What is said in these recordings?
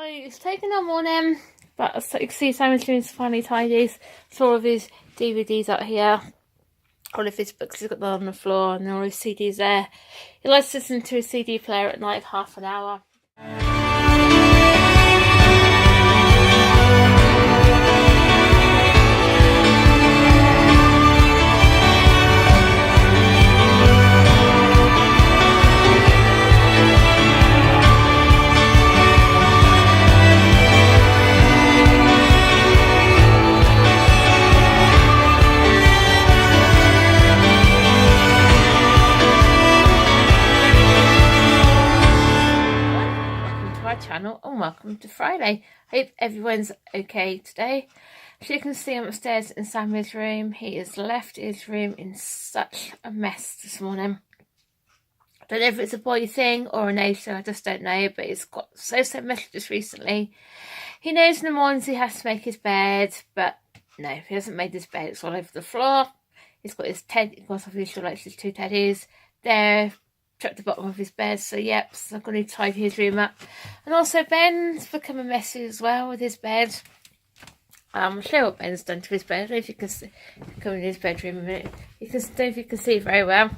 it's taken a morning, but as you can see, Sammy's doing some funny tidies. So all of his DVDs out here, all of his books, he's got them on the floor, and all his CDs there. He likes to listen to a CD player at night, half an hour. Channel and welcome to Friday. Hope everyone's okay today. As you can see, I'm upstairs in Sammy's room. He has left his room in such a mess this morning. I don't know if it's a boy thing or an age thing, I just don't know, but it's got so messy just recently. He knows in the mornings he has to make his bed, but no, he hasn't made his bed. It's all over the floor. He's got his obviously likes his two teddies there, at the bottom of his bed, so yep, so I'm going to tidy his room up. And also Ben's becoming messy as well with his bed. I'll show you what Ben's done to his bed. I don't know if you can see, come in his bedroom a minute. I don't know if you can see very well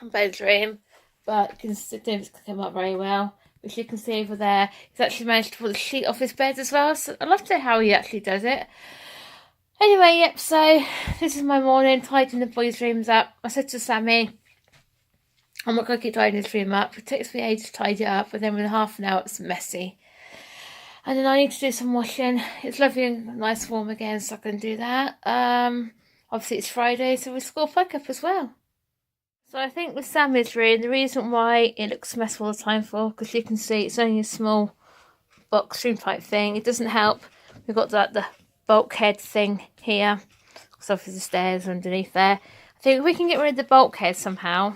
on Ben's room, but you can see it's come up very well. As you can see over there, he's actually managed to pull the sheet off his bed as well, so I'd love to know how he actually does it. Anyway, yep, so this is my morning, tidying the boys' rooms up. I said to Sammy, I'm not going to keep tidying his room up. It takes me ages to tidy it up, but then within half an hour it's messy. And then I need to do some washing. It's lovely and nice warm again, so I can do that. Obviously it's Friday, so we've school pick-up as well. So I think with Sammy's room, the reason why it looks messy all the time because you can see it's only a small box room type thing. It doesn't help. We've got the bulkhead thing here. Because obviously the stairs underneath there. I think if we can get rid of the bulkhead somehow,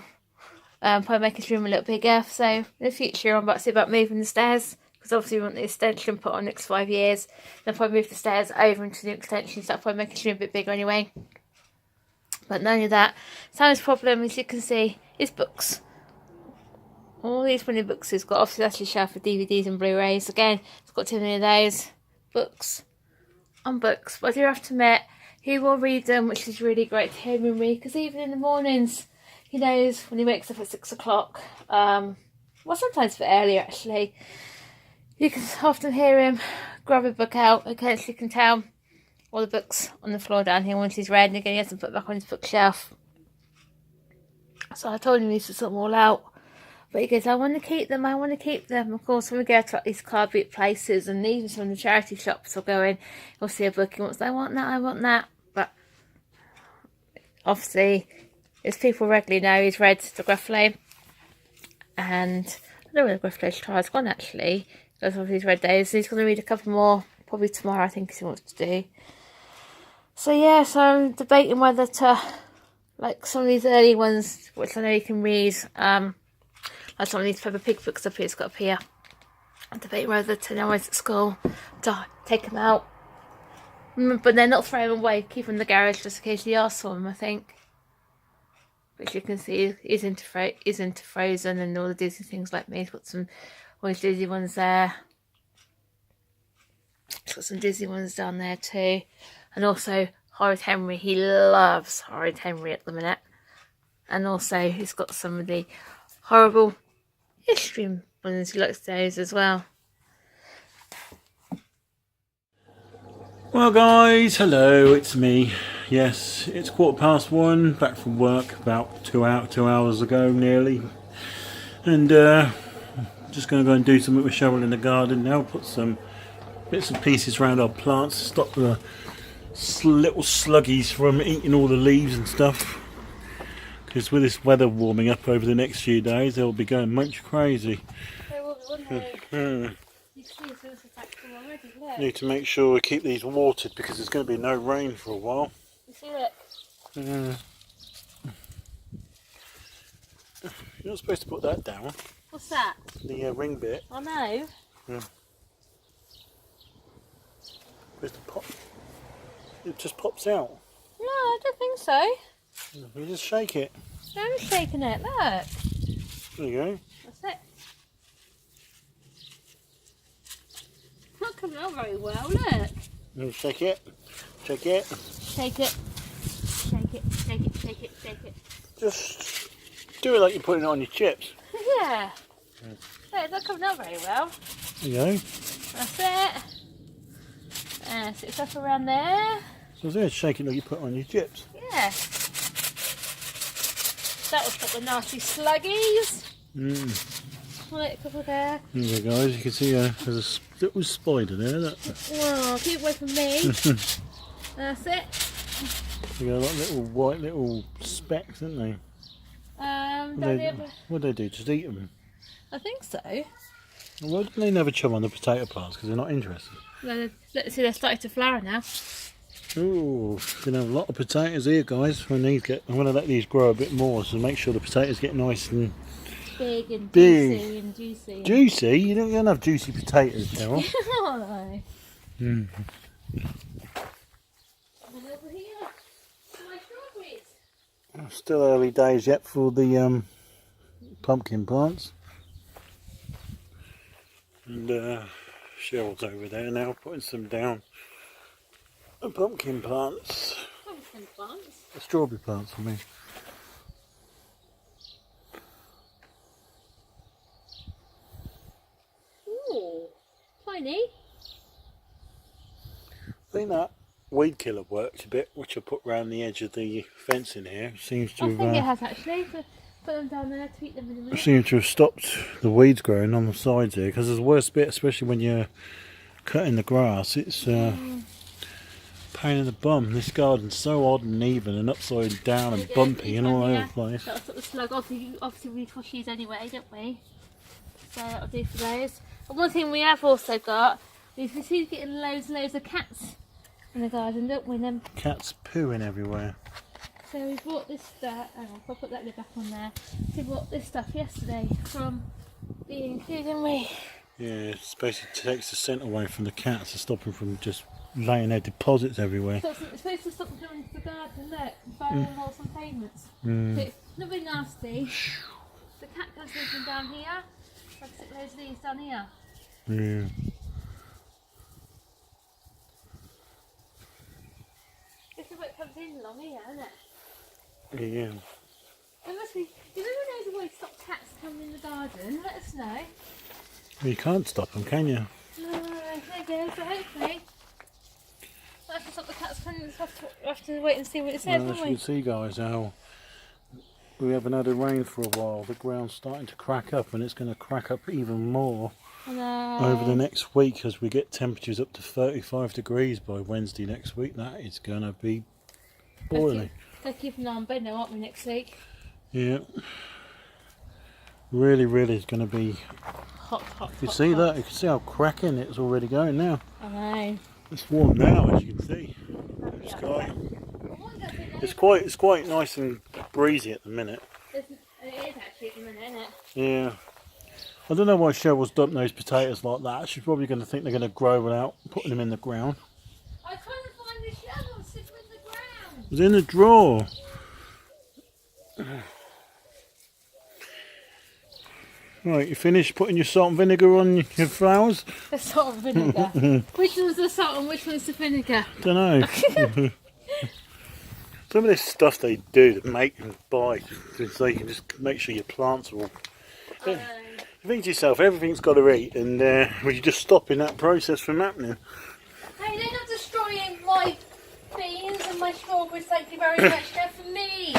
probably make his room a little bigger. So in the future I'm about to see about moving the stairs, because obviously we want the extension put on next 5 years. Then probably move the stairs over into the extension, so that'll probably make his room a bit bigger anyway. But not only that, Sam's problem, as you can see, is books. All these funny books he's got. Obviously that's his shelf for DVDs and Blu-rays. Again, he's got too many of those. Books on books. But I do have to admit, he will read them, which is really great to hear him read, because even in the mornings, he knows when he wakes up at 6 o'clock, well, sometimes a bit earlier actually, you can often hear him grab a book out. Okay, so you can tell all the books on the floor down here once he's read, and again he hasn't put back on his bookshelf. So I told him he needs to sort them all out. But he goes, I want to keep them, I want to keep them. Of course, when we go to these car boot places and even some of the charity shops, he'll go in, he'll see a book, he wants, I want that. But obviously, as people regularly know, he's read the Gruffalo, and I don't know where the Gruffalo's trial's gone actually, because obviously he's read those, so he's going to read a couple more, probably tomorrow I think he wants to do. So yeah, so I'm debating whether to, like some of these early ones, which I know you can read, like some of these Peppa Pig books up here, it's got up here, I'm debating whether to, now he's at school, to take them out, but then not throw them away, keep them in the garage just in case he asks for them, I think. But you can see he's into Frozen and all the Disney things like me. He's got some all his Disney ones there. He's got some Disney ones down there too. And also Horrid Henry. He loves Horrid Henry at the minute. And also he's got some of the horrible history ones. He likes those as well. Well guys, hello, it's me. Yes, it's 1:15, back from work about 2 hours ago nearly. And just going to go and do something with shovel in the garden now, put some bits and pieces around our plants to stop the little sluggies from eating all the leaves and stuff. Because with this weather warming up over the next few days, they'll be going much crazy. They will, wouldn't they? You see, so it's attacking already, look. Need to make sure we keep these watered because there's going to be no rain for a while. You see it? You're not supposed to put that down. What's that? The ring bit. I know. Yeah. Supposed to pop. It just pops out. No, I don't think so. You just shake it. I'm shaking it, look. There you go. That's it. coming out very well, look. Let me shake it. Shake it. Shake it. Shake it, shake it, shake it, shake it. Just do it like you're putting it on your chips. Yeah. It's not coming out very well. There you go. That's it. And sit stuff around there. So there, shake it like you put it on your chips. Yeah. That will stop the nasty sluggies. Right, a couple there. There you go, guys. You can see there's a little spider there. Look. Oh, keep away from me. That's it. You got like little white little specks, don't they? What do they do? Just eat them? I think so. Why don't they never chum on the potato plants? Because they're not interested. Let's see, they're starting to flower now. Ooh, gonna have a lot of potatoes here, guys. I'm gonna let these grow a bit more, so make sure the potatoes get nice and big and juicy. Juicy? You don't have juicy potatoes, Carol. Oh, no. Over here, my strawberries. Still early days yet for the pumpkin plants. And Cheryl's over there now putting some down. The pumpkin plants. Pumpkin plants? The strawberry plants, I mean. Ooh, tiny. I think that weed killer worked a bit, which I put round the edge of the fence in here. Seems to I think it has actually. Put them down there to eat them in a minute. Seems to have stopped the weeds growing on the sides here, because there's the worst bit, especially when you're cutting the grass. It's pain in the bum. This garden's so odd and even and upside down and bumpy and all over the place. That'll stop the slug. Obviously we push these anyway, don't we? So that'll do for those. And one thing we have also got, we seem to get loads of cats in the garden, don't we? Them cats pooing everywhere. So we bought this stuff. I'll put that lid back on there. We bought this stuff yesterday from B&Q, didn't we? Yeah, it basically takes the scent away from the cats to stop them from just laying their deposits everywhere. So it's supposed to stop them coming into the garden, look, and burrowing holes on pavements. So it's not very nasty. The cat goes living down here. I can stick loads of these down here. Yeah. This is what it comes in along here, isn't it? Yeah. There must be. If anyone knows a way to stop cats coming in the garden, let us know. Well, you can't stop them, can you? No, there goes, but hopefully. We'll have to stop the cats coming. We'll have to wait and see what it says, Well, as won't you we? can see, guys, how we haven't had a rain for a while. The ground's starting to crack up, and it's going to crack up even more over the next week as we get temperatures up to 35 degrees by Wednesday next week. That is going to be boiling. Gotta keep an eye on bed now, aren't we, next week? Yeah. Really is going to be Hot. You see that? You can see how cracking it's already going now. I know. It's warm now, as you can see. The sky. It's quite nice and breezy at the minute. It is actually at the minute, isn't it? Yeah. I don't know why Cheryl's dumped those potatoes like that. She's probably going to think they're going to grow without putting them in the ground. I couldn't find the shovel sitting in the ground. It was in the drawer. Right, you finished putting your salt and vinegar on your flowers? The salt and vinegar. Which one's the salt and which one's the vinegar? Don't know. Some of this stuff they do to make and buy, so you can just make sure your plants are all. You think to yourself, everything's got to eat, and would you just stopping that process from happening? Hey, they're not destroying my beans and my strawberries. Thank you very much. They're for me.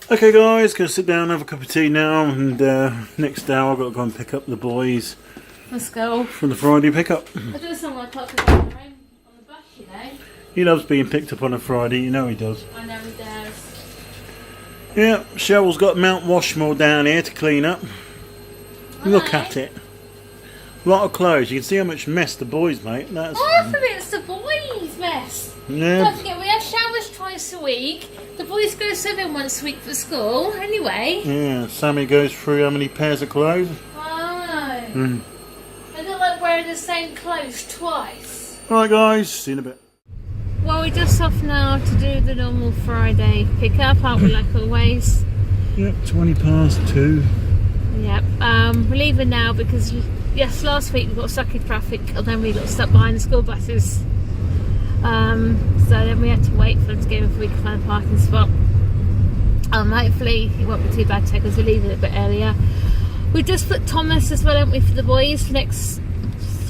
Okay, guys, gonna sit down and have a cup of tea now, and next hour I've got to go and pick up the boys. Let's go. From the Friday pickup. I do sound like I could go home on the bus, you know. He loves being picked up on a Friday, you know he does. I know he does. Yeah, Cheryl's got Mount Washmore down here to clean up. Look at it. A lot of clothes. You can see how much mess the boys make. That's. I think it's the boys' mess. Yeah. Don't forget, we have showers twice a week. The boys go swimming once a week for school, anyway. Yeah, Sammy goes through how many pairs of clothes. Oh. I don't like wearing the same clothes twice. Alright guys, see you in a bit. Well, we're just off now to do the normal Friday pick-up, aren't we, like always? Yep, 2:20. Yep, we're leaving now because yes, last week we got stuck in traffic and then we got stuck behind the school buses. So then we had to wait for them to go before we could find a parking spot. Hopefully it won't be too bad today because we're leaving a bit earlier. We just put Thomas as well, haven't we, for the boys for next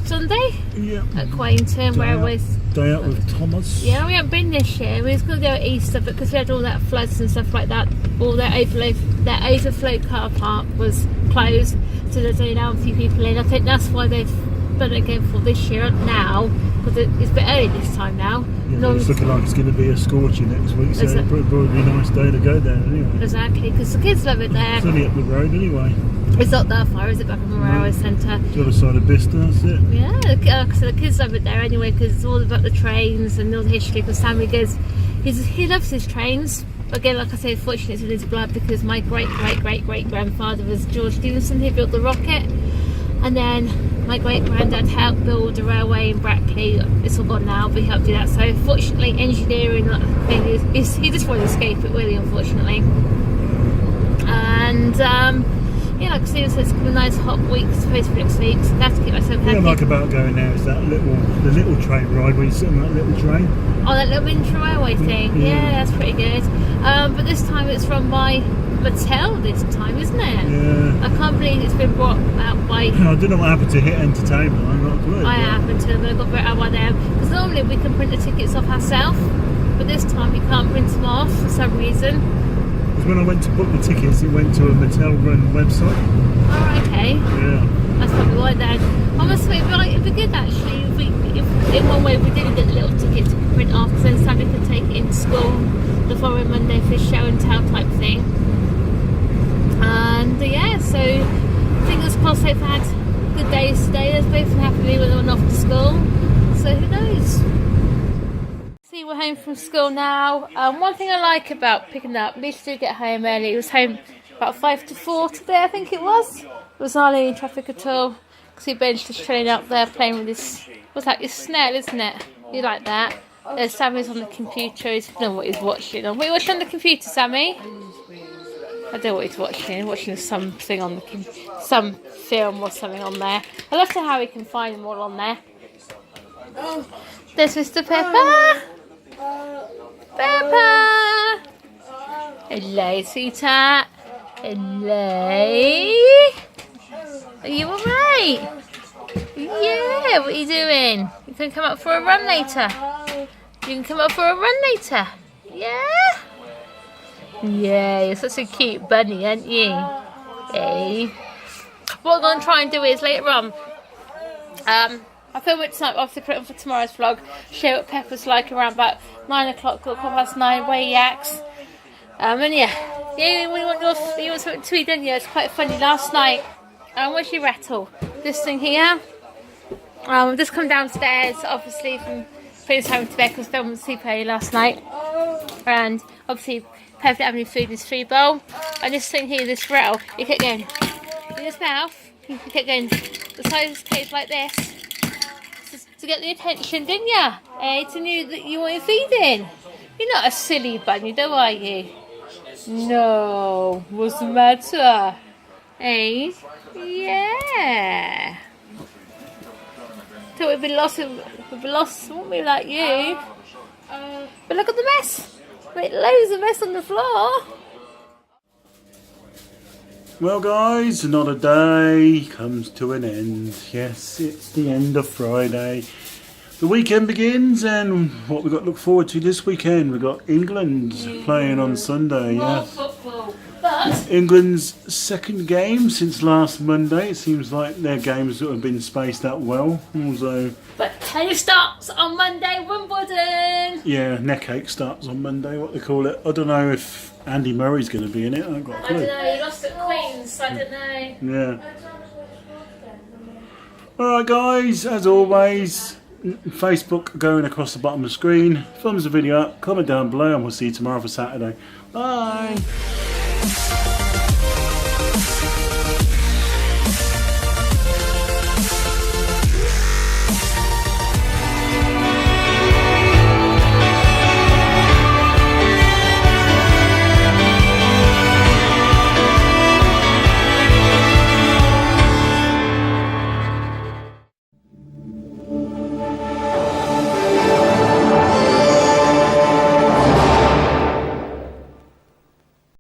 Sunday? Yeah. At Quainton, where we're... Day out with Thomas. Yeah, we haven't been this year. We was going to go at Easter, but because we had all that floods and stuff like that, all that overflow car park was closed, so there's only now a few people in. I think that's why they've done it again for this year now, because it's a bit early this time now. Yeah, it's looking like it's going to be a scorcher next week, so it'll probably be a nice day to go there anyway. Exactly, because the kids love it there. It's only up the road anyway. It's not that far, is it, back on the railway centre? The other side of Bicester, that's it. Yeah, so the kids love it there anyway, because it's all about the trains and all the history, because Sammy goes, he loves his trains. Again, like I say, fortunately it's in his blood, because my great-great-great-great-grandfather was George Stephenson, who built the rocket. And then my great-granddad helped build the railway in Brackley. It's all gone now, but he helped do that. So fortunately, engineering thing he just wanted to escape it, really, unfortunately. And yeah, like I said, it's a nice hot week supposed for next week, so I have to keep myself happy. What I like about going there is that the little train ride where you sit on that little train. Oh, that little miniature railway thing. Yeah, that's pretty good. But this time it's run by MacLeod this time, isn't it? Yeah. I can't believe it's been brought out by... I don't know what happened to Hit Entertainment. I'm not good. I happened to, but I got brought out by them. Because normally we can print the tickets off ourselves, but this time we can't print them off for some reason. Because when I went to book the tickets, it went to a Mattel-run website. Oh, okay. Yeah. That's probably why then. I must admit, it'd be good actually if in one way we didn't get the little ticket to print off, because then Sammy could take it into school the following Monday for show and tell type thing. And yeah, so fingers crossed they've had good days today. They're both happy when they went off to school. So who knows? See, we're home from school now. One thing I like about picking up, at least do get home early. It was home about 5 to 4 today, I think it was. It was hardly any traffic at all. See Ben's just chilling out there playing with his, what's that, his snail, isn't it? You like that? There's Sammy's on the computer. He doesn't know what he's watching. What are you watching on the computer, Sammy? I don't know what he's watching. Watching something on the some film or something on there. I love to how he can find them all on there. There's Mr. Pepper. Pepper. Hello, sweetheart. Hello. Are you alright? Yeah, what are you doing? You can come up for a run later. You can come up for a run later. Yeah? Yeah, you're such a cute bunny, aren't you? Hey. What I'm going to try and do is later on, I film it tonight, obviously put it on for tomorrow's vlog, show what Pepper's like around about 9 o'clock, 9:15, where he acts. And yeah, you want something to eat, didn't you? It's quite funny. Last night, where's your rattle? This thing here. I've just come downstairs, obviously, from putting his home to bed because I didn't sleep early last night. And obviously, Pepper didn't have any food in his food bowl. And this thing here, this rattle, he kept going in his mouth. He kept going the size of his cage like this. To get the attention, didn't you? To know that you weren't feeding. You're not a silly bunny, though, are you? No. What's the matter? Eh? Yeah. Thought we'd be lost, wouldn't we, like you? But look at the mess. Wait, loads of mess on the floor. Well guys, another day comes to an end. Yes, it's the end of Friday. The weekend begins, and what we've got to look forward to this weekend, we've got England playing on Sunday. More Yes. football. But England's second game since last Monday. It seems like their games have been spaced out well. Also, tennis starts on Monday, Wimbledon. yeah, neckache starts on Monday, what they call it. I don't know if Andy Murray's going to be in it. I haven't got a I clue. don't know, he lost at Queen's, so I don't know. Yeah. Alright guys, as always, Facebook going across the bottom of the screen. Thumbs the video up, comment down below, and we'll see you tomorrow for Saturday. Bye!